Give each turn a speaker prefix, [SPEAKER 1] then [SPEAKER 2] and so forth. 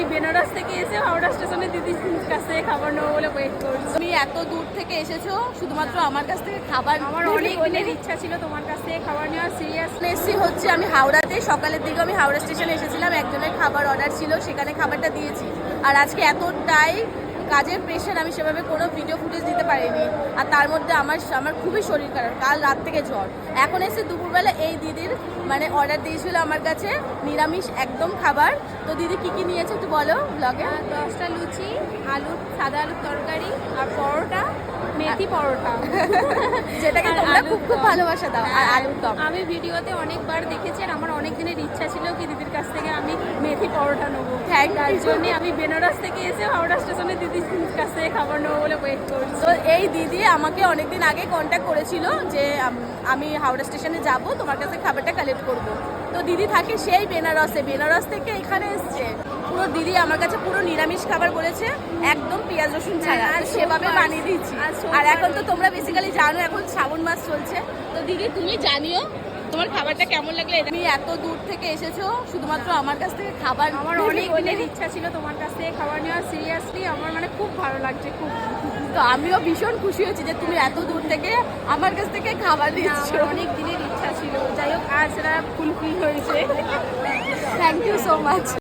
[SPEAKER 1] আমি বেনারস থেকে এসে হাওড়া স্টেশনে দিদির কাছ থেকে খাবার নেবো বলে ওয়েট করছি।
[SPEAKER 2] তুমি এত দূর থেকে এসেছো শুধুমাত্র আমার কাছ থেকে খাবার?
[SPEAKER 1] আমার অনেক দিনের ইচ্ছা ছিল তোমার কাছ থেকে খাবার নেওয়ার। সিরিয়াস
[SPEAKER 2] এসছি হচ্ছে আমি হাওড়াতে, সকালের দিকে আমি হাওড়া স্টেশনে এসেছিলাম, একজনের খাবার অর্ডার ছিল, সেখানে খাবারটা দিয়েছি। আর আজকে এতটাই কাজের প্রেশার, আমি সেভাবে কোনো ভিডিও ফুটেজ দিতে পারিনি। আর তার মধ্যে আমার খুবই শরীর খারাপ, কাল রাত থেকে জ্বর। এখন এসে দুপুরবেলা এই দিদির মানে অর্ডার দিয়েছিল আমার কাছে নিরামিষ একদম খাবার। তো দিদি কি কি নিয়েছে একটু বলো ব্লগে।
[SPEAKER 1] 10টা লুচি, সাদা আলুর তরকারি আর পরোটা, মেথি পরোটা
[SPEAKER 2] যেটাকে তোমরা খুব খুব ভালোবাসা দাও, আর আলুর দম।
[SPEAKER 1] আমি ভিডিওতে অনেকবার দেখেছি আর আমার অনেক দিনের ইচ্ছা ছিল কি দিদির কাছ থেকে আমি মেথি পরোটা নেবো। তার জন্য আমি বেনারস থেকে এসে হাওড়া স্টেশনে দিদির কাছ থেকে খাবার নেবো বলে ওয়েট করছি।
[SPEAKER 2] তো এই দিদি আমাকে অনেকদিন আগে কন্ট্যাক্ট করেছিল যে আমি হাওড়া স্টেশনে যাব, তোমার কাছে খাবারটা কালেক্ট করব। তো দিদি থাকে সেই বেনারসে, বেনারস থেকে এখানে এসছে। পুরো দিদি আমার কাছে পুরো নিরামিষ খাবার বলেছে, একদম পেঁয়াজ রসুন ছাড়া,
[SPEAKER 1] আর
[SPEAKER 2] সেভাবে বানিয়ে দিচ্ছি। আর এখন তো তোমরা বেসিক্যালি জানো এখন শ্রাবণ মাস চলছে। তো দিদি তুমি জানিও তোমার খাবারটা কেমন লাগলে। তুমি এত দূর থেকে এসেছো শুধুমাত্র আমার কাছ থেকে খাবার।
[SPEAKER 1] আমার অনেক দিনের ইচ্ছা ছিল তোমার কাছ থেকে খাবার নেওয়ার। সিরিয়াসলি আমার মানে খুব ভালো লাগছে, খুব।
[SPEAKER 2] তো আমিও ভীষণ খুশি হয়েছি যে তুমি এত দূর থেকে আমার কাছ থেকে খাবার দিচ্ছ।
[SPEAKER 1] আমার অনেক দিনের ইচ্ছা ছিল, যাই হোক আজ ফুলফিল হয়েছে।
[SPEAKER 2] Thank you so much.